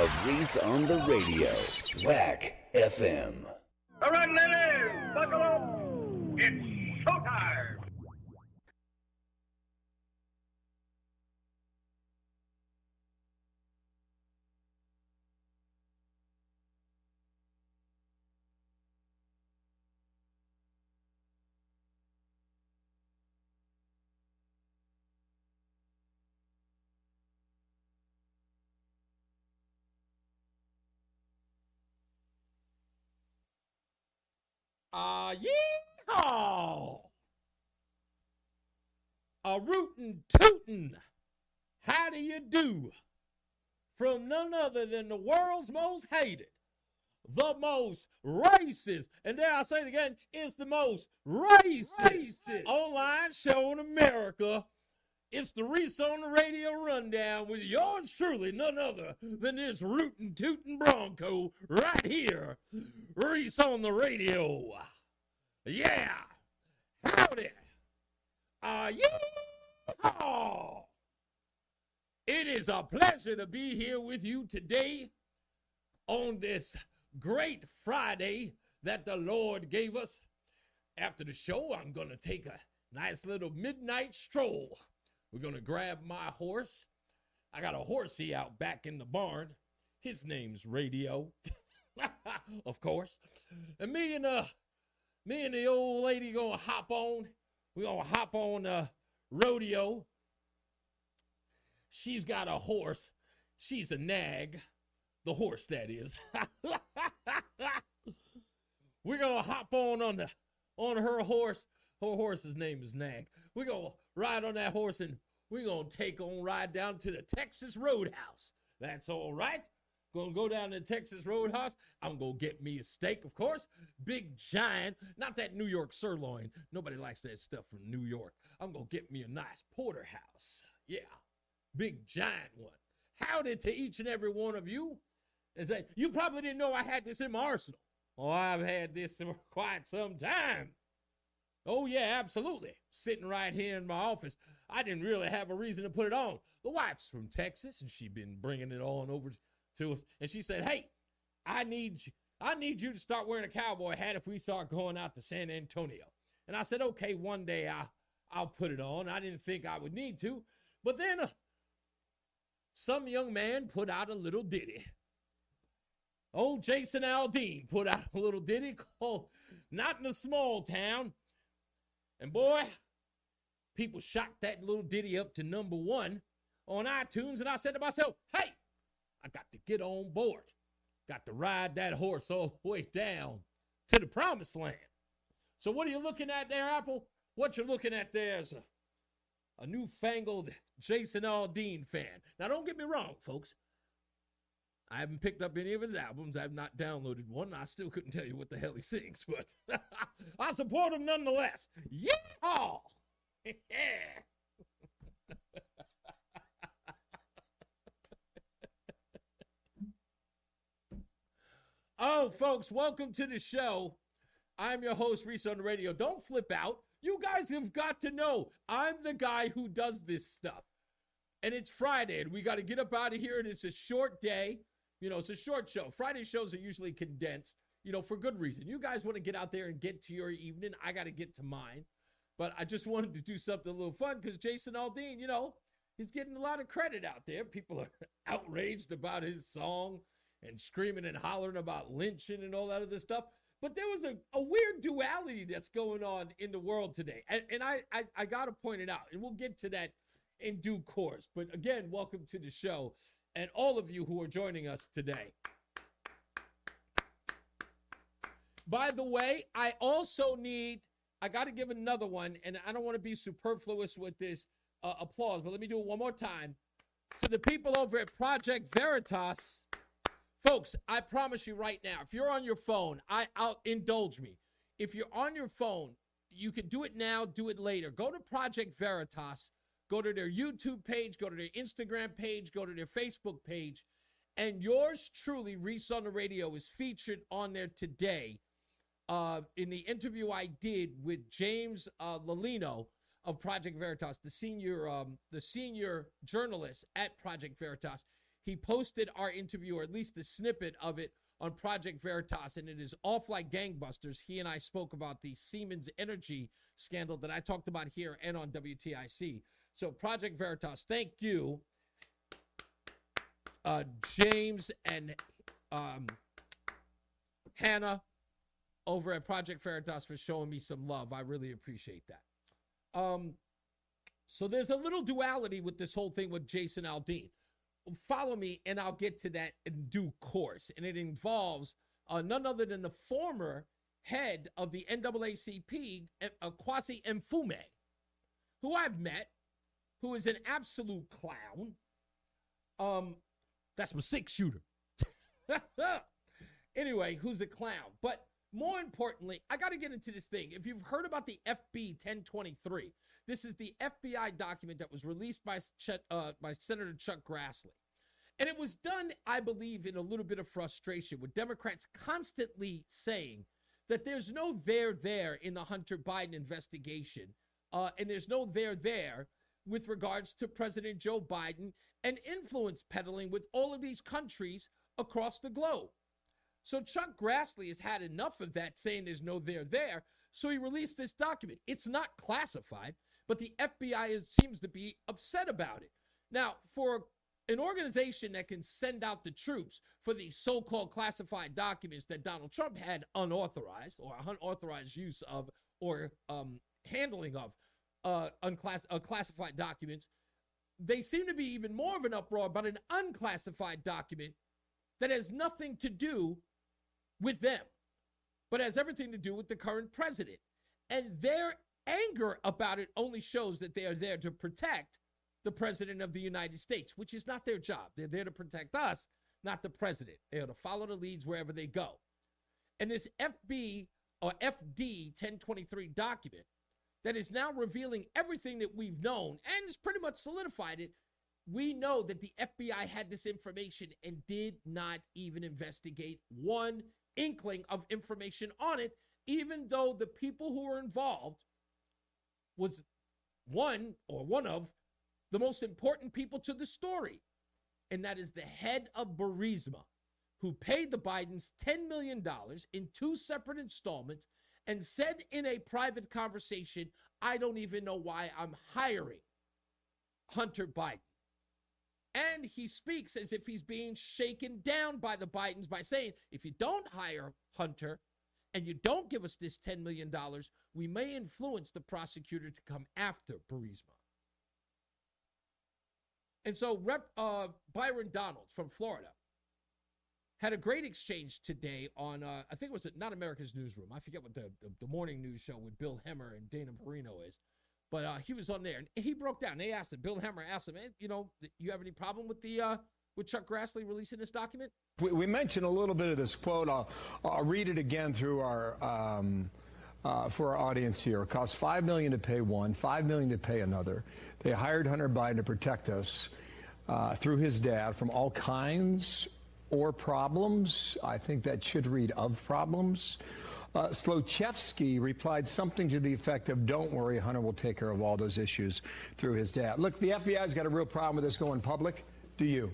of Reese on the radio. Whack FM. All right, ladies, buckle up. It's showtime. Yeehaw! A rootin' tootin', how do you do? From none other than the world's most hated, the most racist, and dare I say it again, it's the most racist online show in America. It's the Reese on the Radio Rundown with yours truly, none other than this rootin' tootin' Bronco right here, Reese on the Radio. Yeah, howdy. Yeehaw! It is a pleasure to be here with you today on this great Friday that the Lord gave us. After the show, I'm going to take a nice little midnight stroll. We're going to grab my horse. I got a horsey out back in the barn. His name's Radio, of course. And me and the old lady going to hop on. We're going to hop on rodeo. She's got a horse. She's a nag. The horse, that is. We're going to hop on her horse. Her horse's name is Nag. We're going to ride on that horse, and we're going to ride down to the Texas Roadhouse. That's all right. Going to go down to the Texas Roadhouse. I'm going to get me a steak, of course. Big, giant, not that New York sirloin. Nobody likes that stuff from New York. I'm going to get me a nice porterhouse. Yeah, big, giant one. Howdy to each and every one of you. And say, you probably didn't know I had this in my arsenal. Oh, I've had this for quite some time. Oh, yeah, absolutely. Sitting right here in my office. I didn't really have a reason to put it on. The wife's from Texas, and she'd been bringing it on over to us. And she said, hey, I need you to start wearing a cowboy hat if we start going out to San Antonio. And I said, okay, one day I'll put it on. I didn't think I would need to. But then some young man put out a little ditty. Old Jason Aldean put out a little ditty called Not in a Small Town. And boy, people shot that little ditty up to #1 on iTunes. And I said to myself, hey, I got to get on board. Got to ride that horse all the way down to the promised land. So what are you looking at there, Apple? What you're looking at there is a newfangled Jason Aldean fan. Now, don't get me wrong, folks. I haven't picked up any of his albums. I've not downloaded one. I still couldn't tell you what the hell he sings, but I support him nonetheless. Yeehaw! Oh, folks, welcome to the show. I'm your host, Reese on the Radio. Don't flip out. You guys have got to know I'm the guy who does this stuff. And it's Friday, and we got to get up out of here, and it's a short day. You know, it's a short show. Friday shows are usually condensed, for good reason. You guys want to get out there and get to your evening. I got to get to mine. But I just wanted to do something a little fun because Jason Aldean, he's getting a lot of credit out there. People are outraged about his song and screaming and hollering about lynching and all that other stuff. But there was a weird duality that's going on in the world today. And I got to point it out. And we'll get to that in due course. But again, welcome to the show. And all of you who are joining us today. By the way, I got to give another one, and I don't want to be superfluous with this applause, but let me do it one more time. To the people over at Project Veritas, folks, I promise you right now, if you're on your phone, I'll indulge me. If you're on your phone, you can do it now, do it later. Go to Project Veritas. Go to their YouTube page, go to their Instagram page, go to their Facebook page, and yours truly, Reese on the Radio, is featured on there today in the interview I did with James Lalino of Project Veritas, the senior journalist at Project Veritas. He posted our interview, or at least a snippet of it, on Project Veritas, and it is off like gangbusters. He and I spoke about the Siemens Energy scandal that I talked about here and on WTIC. So Project Veritas, thank you, James and Hannah over at Project Veritas, for showing me some love. I really appreciate that. So there's a little duality with this whole thing with Jason Aldean. Follow me, and I'll get to that in due course. And it involves none other than the former head of the NAACP, Kwasi Mfume, who I've met, who is an absolute clown. That's my 6-shooter. Anyway, who's a clown. But more importantly, I got to get into this thing. If you've heard about the FB 1023, this is the FBI document that was released by Senator Chuck Grassley. And it was done, I believe, in a little bit of frustration, with Democrats constantly saying that there's no there in the Hunter Biden investigation, and there's no there with regards to President Joe Biden and influence peddling with all of these countries across the globe. So Chuck Grassley has had enough of that, saying there's no there, so he released this document. It's not classified, but the FBI seems to be upset about it. Now, for an organization that can send out the troops for the so-called classified documents that Donald Trump had unauthorized or unauthorized use of or handling of classified documents, they seem to be even more of an uproar about an unclassified document that has nothing to do with them, but has everything to do with the current president. And their anger about it only shows that they are there to protect the president of the United States, which is not their job. They're there to protect us, not the president. They are to follow the leads wherever they go. And this FB or FD 1023 document that is now revealing everything that we've known and has pretty much solidified it. We know that the FBI had this information and did not even investigate one inkling of information on it, even though the people who were involved was one of the most important people to the story. And that is the head of Burisma, who paid the Bidens $10 million in 2 separate installments and said in a private conversation, I don't even know why I'm hiring Hunter Biden. And he speaks as if he's being shaken down by the Bidens by saying, if you don't hire Hunter and you don't give us this $10 million, we may influence the prosecutor to come after Burisma. And so Byron Donalds from Florida had a great exchange today on, I think it was not America's Newsroom. I forget what the morning news show with Bill Hemmer and Dana Perino is. But he was on there, and he broke down. They asked him, Bill Hemmer asked him, you have any problem with with Chuck Grassley releasing this document? We mentioned a little bit of this quote. I'll read it again through our for our audience here. It costs $5 million to pay one, $5 million to pay another. They hired Hunter Biden to protect us through his dad from all kinds or problems. I think that should read of problems. Slochevsky replied something to the effect of, don't worry, Hunter will take care of all those issues through his dad. Look, the FBI's got a real problem with this going public. Do you?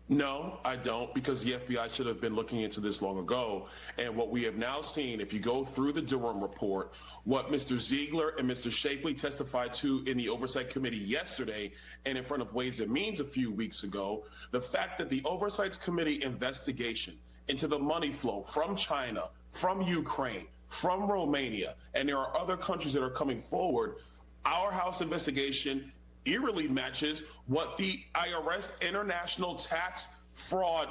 No, I don't, because the FBI should have been looking into this long ago. And what we have now seen, if you go through the Durham report, what Mr. Ziegler and Mr. Shapley testified to in the Oversight Committee yesterday and in front of Ways and Means a few weeks ago, the fact that the Oversight Committee investigation into the money flow from China, from Ukraine, from Romania, and there are other countries that are coming forward, our House investigation eerily matches what the IRS International Tax Fraud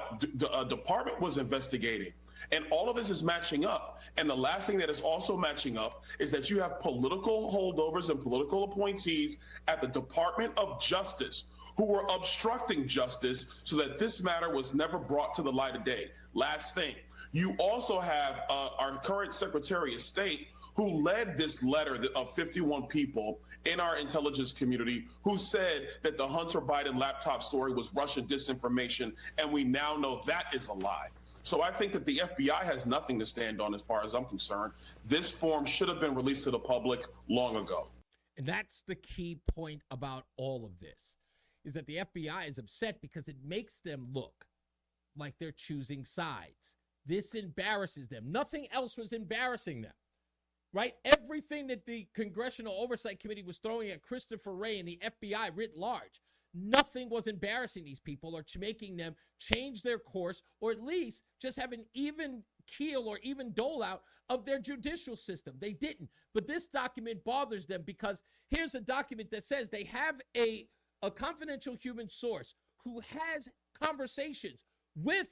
Department was investigating. And all of this is matching up. And the last thing that is also matching up is that you have political holdovers and political appointees at the Department of Justice who were obstructing justice so that this matter was never brought to the light of day. Last thing, you also have our current Secretary of State who led this letter of 51 people in our intelligence community who said that the Hunter Biden laptop story was Russian disinformation, and we now know that is a lie. So I think that the FBI has nothing to stand on as far as I'm concerned. This form should have been released to the public long ago. And that's the key point about all of this. is that the FBI is upset because it makes them look like they're choosing sides. This embarrasses them. Nothing else was embarrassing them, right? Everything that the Congressional Oversight Committee was throwing at Christopher Wray and the FBI writ large, nothing was embarrassing these people or making them change their course or at least just have an even keel or even dole out of their judicial system. They didn't. But this document bothers them because here's a document that says they have a confidential human source who has conversations with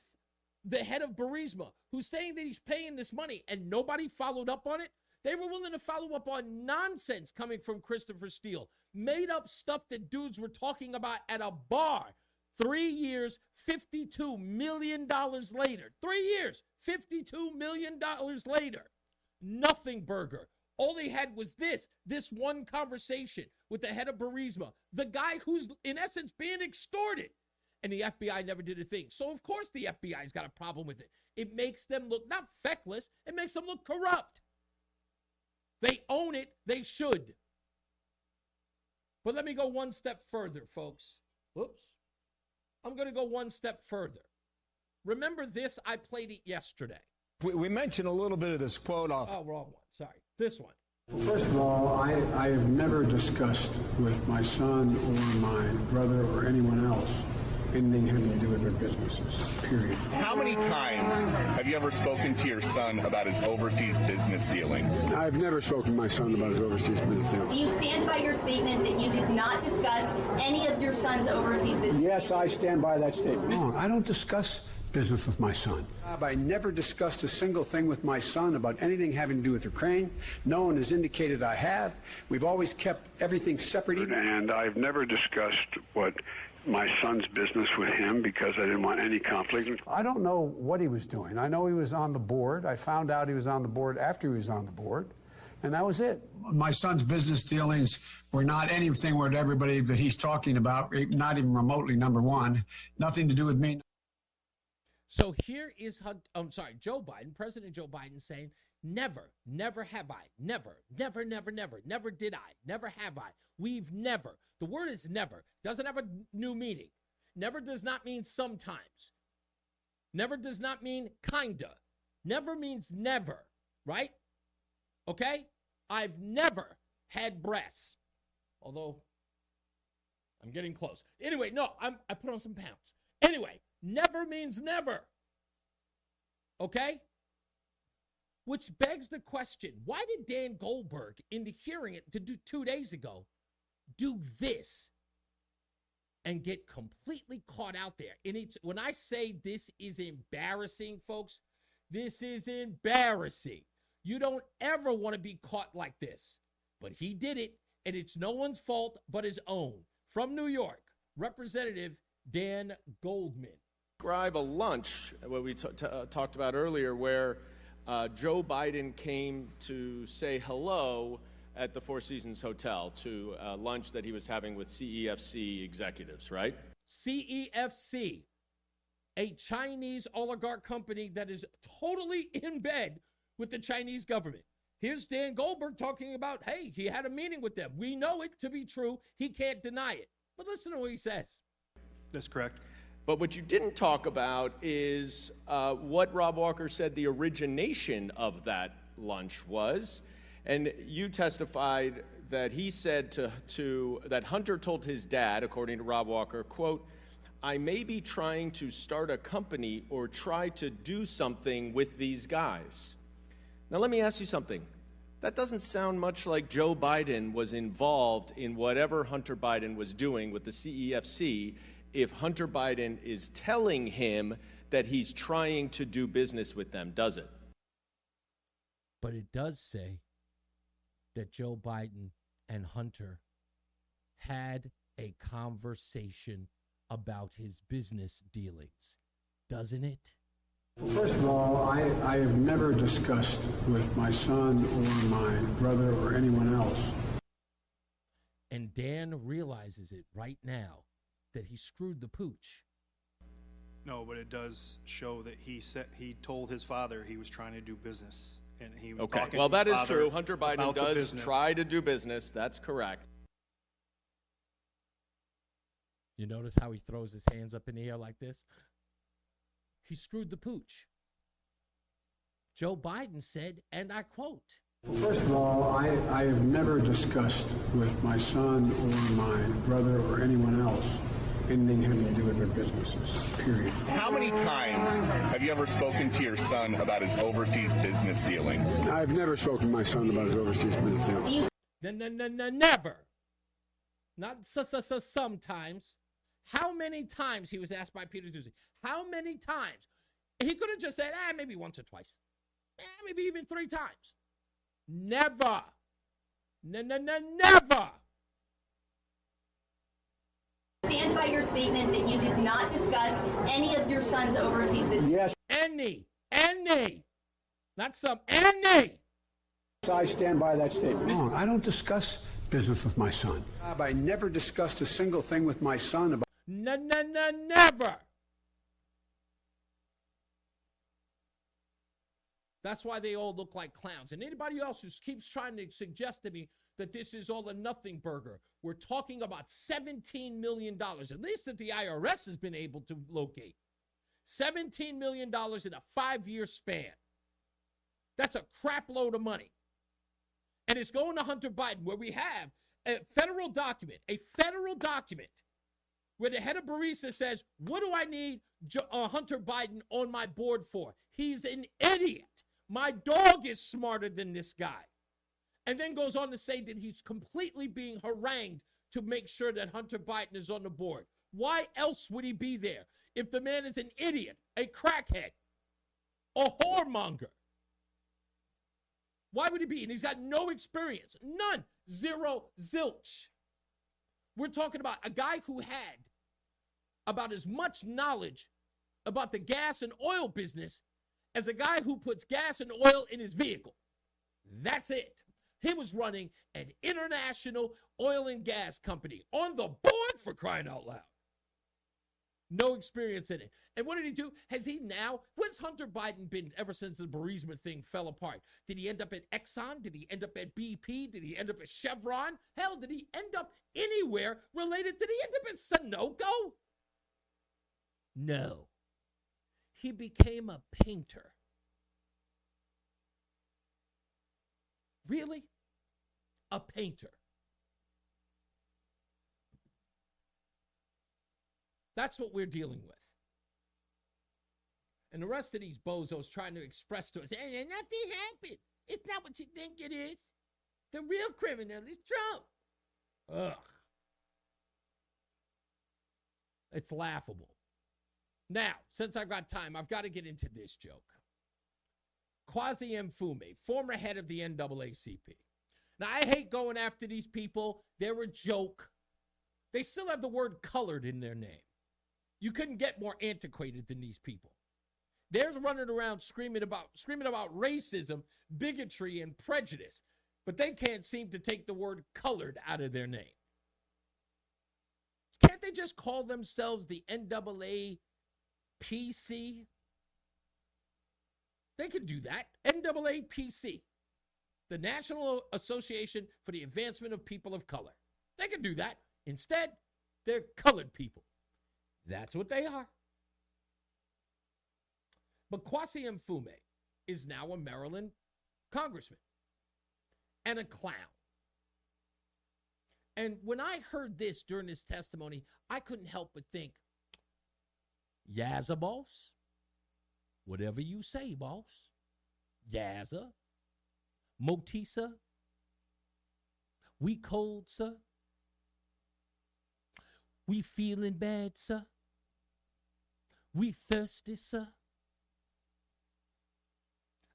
the head of Burisma, who's saying that he's paying this money, and nobody followed up on it. They were willing to follow up on nonsense coming from Christopher Steele, made up stuff that dudes were talking about at a bar. 3 years, $52 million later. 3 years, $52 million later. Nothing, Burger. All they had was this one conversation with the head of Burisma, the guy who's, in essence, being extorted. And the FBI never did a thing. So, of course, the FBI's got a problem with it. It makes them look, not feckless, it makes them look corrupt. They own it. They should. But let me go one step further, folks. Whoops. I'm going to go one step further. Remember this? I played it yesterday. We mentioned a little bit of this quote. Oh, wrong one. Sorry. This one. First of all, I have never discussed with my son or my brother or anyone else anything having to do with their businesses, period. How many times have you ever spoken to your son about his overseas business dealings? I've never spoken to my son about his overseas business dealings. Do you stand by your statement that you did not discuss any of your son's overseas business? Yes, I stand by that statement. No, I don't discuss business with my son. I never discussed a single thing with my son about anything having to do with Ukraine. No one has indicated I have. We've always kept everything separate. And I've never discussed my son's business with him because I didn't want any conflict. I don't know what he was doing. I know he was on the board. I found out he was on the board after he was on the board, and that was it. My son's business dealings were not anything with everybody that he's talking about, not even remotely, number one. Nothing to do with me. So here is, Joe Biden, President Joe Biden saying, never have I, never did I, never have I. We've never. The word is never. Doesn't have a new meaning. Never does not mean sometimes. Never does not mean kinda. Never means never, right? Okay? I've never had breasts. Although, I'm getting close. Anyway, no, I put on some pounds. Anyway, never means never. Okay? Which begs the question, why did Dan Goldberg, in the hearing it to do 2 days ago, do this and get completely caught out there? And it's, when I say this is embarrassing, folks, this is embarrassing. You don't ever want to be caught like this. But he did it, and it's no one's fault but his own. From New York, Representative Dan Goldman. Describe a lunch, what we talked about earlier, where Joe Biden came to say hello at the Four Seasons Hotel to lunch that he was having with CEFC executives, right? CEFC, a Chinese oligarch company that is totally in bed with the Chinese government. Here's Dan Goldberg talking about, hey, he had a meeting with them. We know it to be true. He can't deny it. But listen to what he says. That's correct. But what you didn't talk about is what Rob Walker said the origination of that lunch was. And you testified that he said that Hunter told his dad, according to Rob Walker, quote, I may be trying to start a company or try to do something with these guys. Now, let me ask you something. That doesn't sound much like Joe Biden was involved in whatever Hunter Biden was doing with the CEFC if Hunter Biden is telling him that he's trying to do business with them, does it? But it does say that Joe Biden and Hunter had a conversation about his business dealings, doesn't it? First of all, I have never discussed with my son or my brother or anyone else. And Dan realizes it right now that he screwed the pooch. No, but it does show that he told his father he was trying to do business, and he was talking well, to that his is father true. Hunter Biden does try to do business. That's correct. You notice how he throws his hands up in the air like this? He screwed the pooch. Joe Biden said, and I quote, First of all, I have never discussed with my son or my brother or anyone else anything having to do with their businesses, period. How many times have you ever spoken to your son about his overseas business dealings? I've never spoken to my son about his overseas business dealings. Never. Not sometimes. How many times, he was asked by Peter Doocy, how many times? He could have just said, maybe once or twice. Maybe even 3 times. Never. Never. Stand by your statement that you did not discuss any of your son's overseas business. Yes. Any. Not some, any. I stand by that statement. I don't discuss business with my son. I never discussed a single thing with my son about. Never. That's why they all look like clowns. And anybody else who keeps trying to suggest to me that this is all a nothing burger, we're talking about $17 million, at least that the IRS has been able to locate. $17 million in a 5-year span. That's a crap load of money. And it's going to Hunter Biden, where we have a federal document where the head of Reese says, what do I need Hunter Biden on my board for? He's an idiot. My dog is smarter than this guy. And then goes on to say that he's completely being harangued to make sure that Hunter Biden is on the board. Why else would he be there if the man is an idiot, a crackhead, a whoremonger? Why would he be? And he's got no experience. None. Zero. Zilch. We're talking about a guy who had about as much knowledge about the gas and oil business as a guy who puts gas and oil in his vehicle. That's it. He was running an international oil and gas company on the board, for crying out loud. No experience in it. And what did he do? Where's Hunter Biden been ever since the bereavement thing fell apart? Did he end up at Exxon? Did he end up at BP? Did he end up at Chevron? Hell, did he end up anywhere related? Did he end up at Sunoco? No. He became a painter. Really? A painter. That's what we're dealing with. And the rest of these bozos trying to express to us, hey, nothing happened. It's not what you think it is. The real criminal is Trump. Ugh. It's laughable. Now, since I've got time, I've got to get into this joke. Kwasi Mfume, former head of the NAACP. Now, I hate going after these people. They're a joke. They still have the word colored in their name. You couldn't get more antiquated than these people. They're running around screaming about racism, bigotry, and prejudice, but they can't seem to take the word colored out of their name. Can't they just call themselves the NAACP? They could do that. NAACP, the National Association for the Advancement of People of Color. They could do that. Instead, they're colored people. That's what they are. But Kwasi Mfume is now a Maryland congressman and a clown. And when I heard this during his testimony, I couldn't help but think, Yazza, boss. Whatever you say, boss. Yazza. Motisa. We cold, sir. We feeling bad, sir. We thirsty, sir.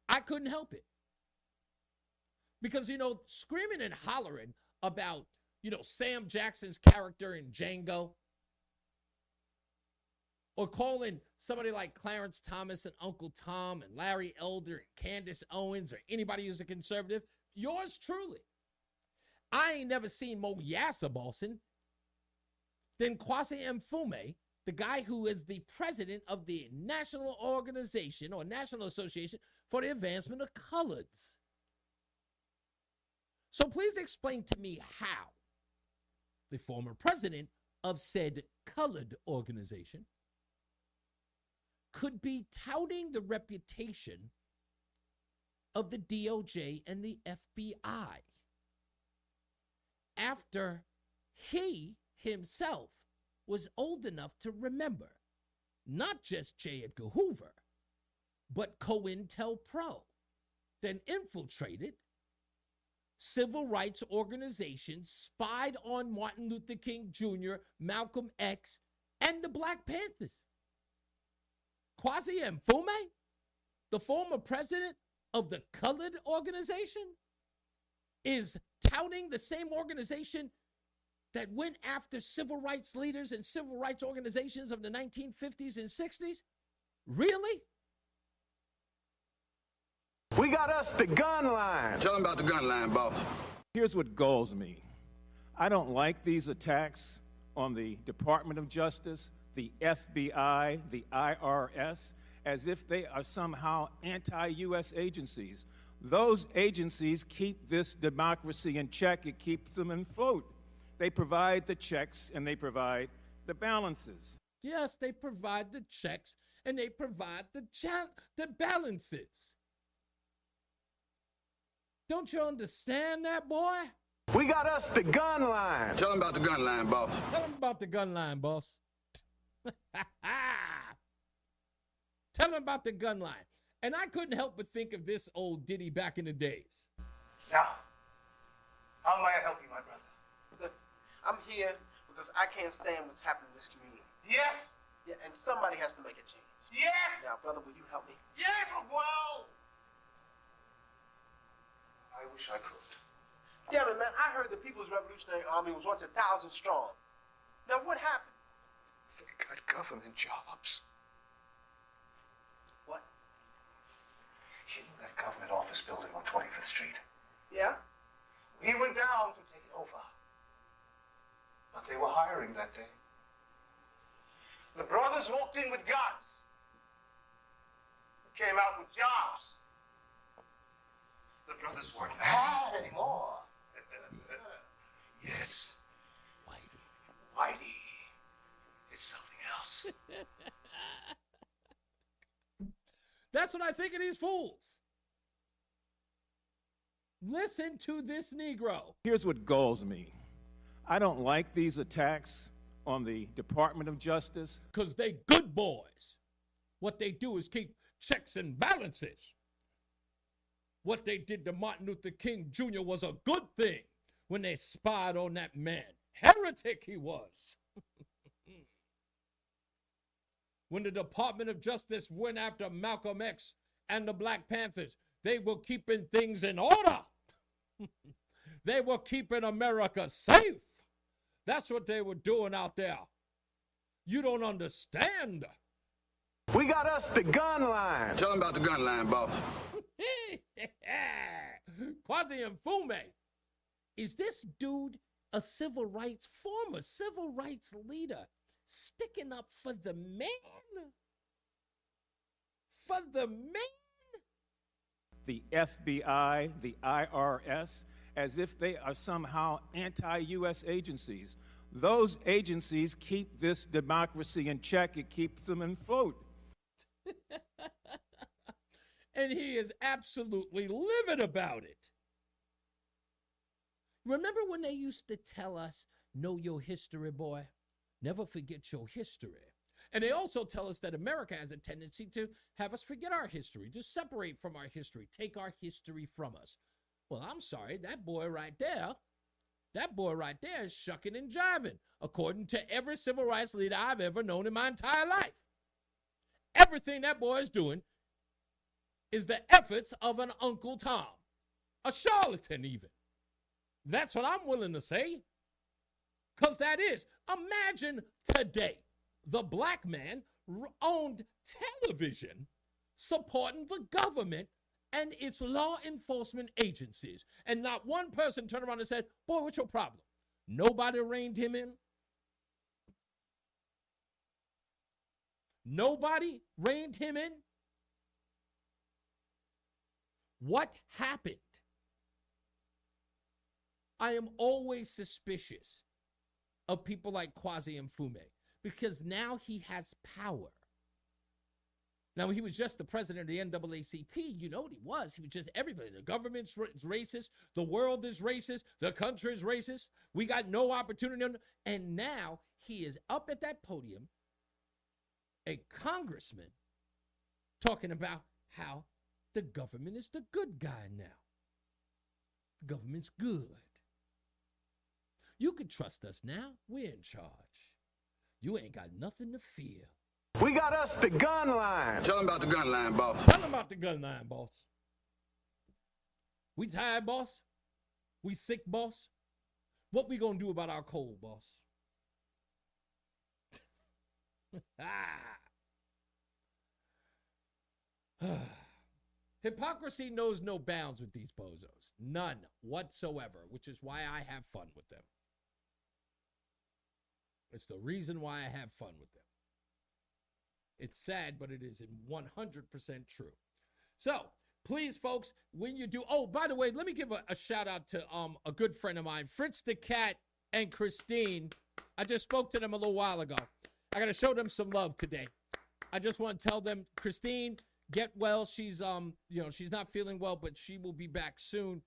I couldn't help it. Because, screaming and hollering about, Sam Jackson's character in Django, or calling somebody like Clarence Thomas and Uncle Tom and Larry Elder and Candace Owens or anybody who's a conservative, yours truly. I ain't never seen more Yassa bossing than Kwasi Mfume, the guy who is the president of the National Organization or National Association for the Advancement of Coloreds. So please explain to me how the former president of said colored organization could be touting the reputation of the DOJ and the FBI after he himself was old enough to remember not just J. Edgar Hoover, but COINTELPRO, then infiltrated civil rights organizations, spied on Martin Luther King Jr., Malcolm X, and the Black Panthers. Kwasi Mfume, the former president of the colored organization, is touting the same organization that went after civil rights leaders and civil rights organizations of the 1950s and 60s? Really? We got us the gun line. Tell them about the gun line, boss. Here's what galls me. I don't like these attacks on the Department of Justice, the FBI, the IRS, as if they are somehow anti-U.S. agencies. Those agencies keep this democracy in check. It keeps them afloat. They provide the checks and they provide the balances. Yes, they provide the checks and they provide the balances. Don't you understand that, boy? We got us the gun line. Tell them about the gun line, boss. Tell them about the gun line, boss. Tell them about the gun line. And I couldn't help but think of this old ditty back in the days. Now, how may I help you, my brother? Look, I'm here because I can't stand what's happening in this community. Yes. Yeah, and somebody has to make a change. Yes. Now, brother, will you help me? Yes. Well. I wish I could. Damn it, man. I heard the People's Revolutionary Army was once 1,000 strong. Now, what happened? They got government jobs. What? You know that government office building on 25th Street? Yeah? We went down to take it over. But they were hiring that day. The brothers walked in with guns. Came out with jobs. The brothers weren't mad anymore. Yes. Whitey is something else. That's what I think of these fools. Listen to this Negro. Here's what galls me. I don't like these attacks on the Department of Justice. Because they good boys. What they do is keep checks and balances. What they did to Martin Luther King Jr. was a good thing when they spied on that man. Heretic he was. When the Department of Justice went after Malcolm X and the Black Panthers, they were keeping things in order. They were keeping America safe. That's what they were doing out there. You don't understand. We got us the gun line. Tell them about the gun line, boss. Kwasi Mfume. Is this dude a former civil rights leader sticking up for the man? For the man? The FBI, the IRS, as if they are somehow anti-U.S. agencies. Those agencies keep this democracy in check. It keeps them afloat. And he is absolutely livid about it. Remember when they used to tell us, know your history, boy? Never forget your history. And they also tell us that America has a tendency to have us forget our history, to separate from our history, take our history from us. Well, I'm sorry, that boy right there is shucking and jiving, according to every civil rights leader I've ever known in my entire life. Everything that boy is doing is the efforts of an Uncle Tom, a charlatan even. That's what I'm willing to say. Because that is, imagine today, the black man owned television supporting the government and its law enforcement agencies. And not one person turned around and said, boy, what's your problem? Nobody reined him in. Nobody reined him in. What happened? I am always suspicious of people like Kwasi Mfume, because now he has power. Now, he was just the president of the NAACP. You know what he was? He was just everybody. The government's racist. The world is racist. The country is racist. We got no opportunity. And now he is up at that podium, a congressman, talking about how the government is the good guy now. The government's good. You can trust us now. We're in charge. You ain't got nothing to fear. We got us the gun line. Tell him about the gun line, boss. Tell him about the gun line, boss. We tired, boss. We sick, boss. What we gonna do about our cold, boss? Hypocrisy knows no bounds with these bozos. None whatsoever, which is why I have fun with them. It's the reason why I have fun with them. It's sad, but it is 100% true. So, please, folks, when you do... Oh, by the way, let me give a shout-out to a good friend of mine, Fritz the Cat and Christine. I just spoke to them a little while ago. I got to show them some love today. I just want to tell them, Christine, get well. She's, she's not feeling well, but she will be back soon.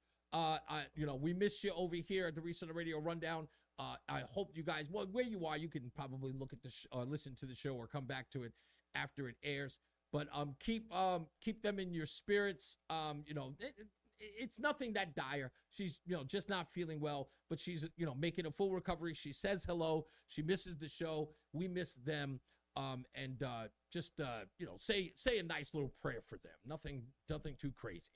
We miss you over here at the Reese on the Radio Rundown. I hope you guys, well, where you are, you can probably look at the listen to the show or come back to it after it airs. But keep them in your spirits. It's nothing that dire. She's just not feeling well, but she's making a full recovery. She says hello. She misses the show. We miss them. Say a nice little prayer for them. Nothing too crazy.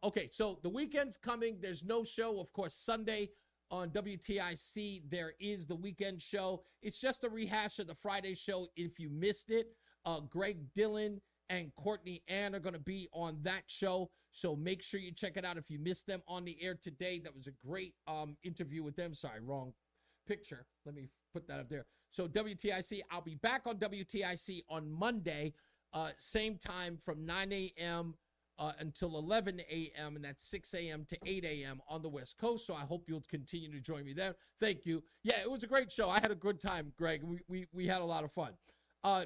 Okay, so the weekend's coming. There's no show, of course. Sunday on WTIC, there is the weekend show. It's just a rehash of the Friday show. If you missed it, Greg Dillon and Courtney Ann are going to be on that show. So make sure you check it out if you missed them on the air today. That was a great interview with them. Sorry, wrong picture. Let me put that up there. So WTIC, I'll be back on WTIC on Monday, same time from 9 a.m. Until 11 a.m., and that's 6 a.m. to 8 a.m. on the West Coast. So I hope you'll continue to join me there. Thank you. Yeah, it was a great show. I had a good time, Greg. We had a lot of fun.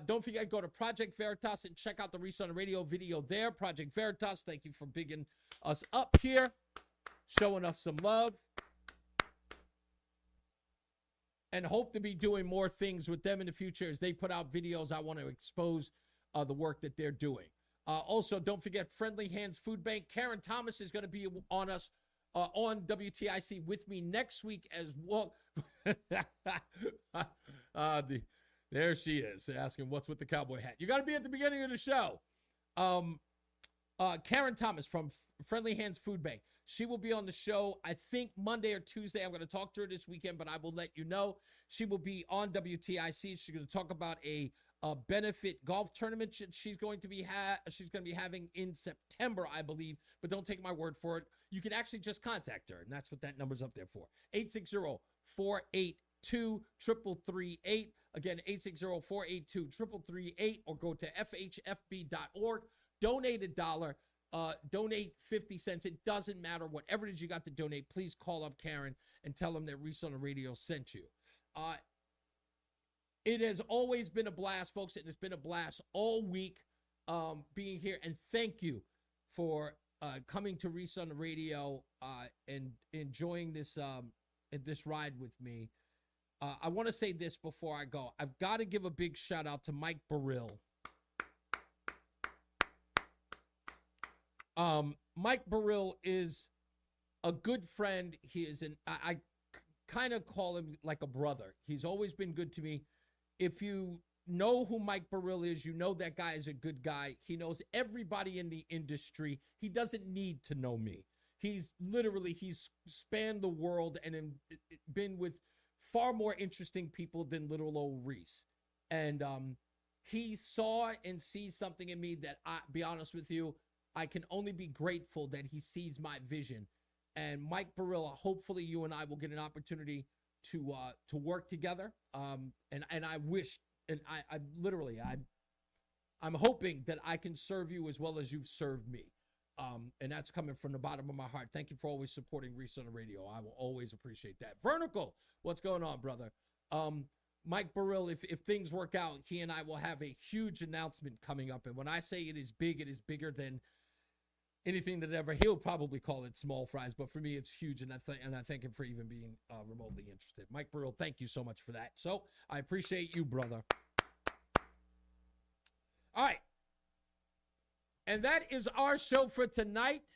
Don't forget, go to Project Veritas and check out the Reese on the Radio video there. Project Veritas, thank you for bigging us up here, showing us some love. And hope to be doing more things with them in the future as they put out videos. I want to expose the work that they're doing. Also, don't forget Friendly Hands Food Bank. Karen Thomas is going to be on us on WTIC with me next week as well. There she is, asking what's with the cowboy hat. You got to be at the beginning of the show. Karen Thomas from Friendly Hands Food Bank. She will be on the show, I think, Monday or Tuesday. I'm going to talk to her this weekend, but I will let you know. She will be on WTIC. She's going to talk about a benefit golf tournament she's going to be having in September, I believe. But don't take my word for it. You can actually just contact her, and that's what that number's up there for. 860-482-3338. Again, 860-482-3338, or go to fhfb.org. Donate $1. Donate 50 cents. It doesn't matter. Whatever it is you got to donate, please call up Karen and tell them that Reese on the Radio sent you. It has always been a blast, folks. It has been a blast all week being here. And thank you for coming to Reese on the Radio and enjoying this ride with me. I want to say this before I go. I've got to give a big shout out to Mike Burrill. Mike Burrill is a good friend. He is I kind of call him like a brother. He's always been good to me. If you know who Mike Burrill is, you know that guy is a good guy. He knows everybody in the industry. He doesn't need to know me. He's spanned the world and been with far more interesting people than little old Reese. And he saw and sees something in me that, be honest with you, I can only be grateful that he sees my vision. And Mike Burrill, hopefully you and I will get an opportunity to work together. And I wish, and I'm hoping that I can serve you as well as you've served me. And that's coming from the bottom of my heart. Thank you for always supporting Reese on the radio. I will always appreciate that. Vertical, what's going on, brother? Mike Burrell, if things work out, he and I will have a huge announcement coming up. And when I say it is big, it is bigger than anything that ever. He'll probably call it small fries, but for me, it's huge. And I thank him for even being remotely interested. Mike Burrell, thank you so much for that. So I appreciate you, brother. All right. And that is our show for tonight.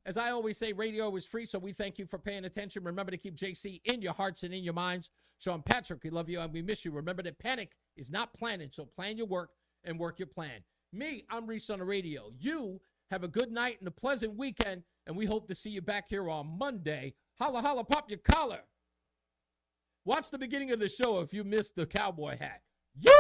As I always say, radio is free, so we thank you for paying attention. Remember to keep JC in your hearts and in your minds. Sean Patrick, we love you and we miss you. Remember that panic is not planning, so plan your work and work your plan. Me, I'm Reese on the radio. You have a good night and a pleasant weekend, and we hope to see you back here on Monday. Holla, holla, pop your collar. Watch the beginning of the show if you missed the cowboy hat. Yeah!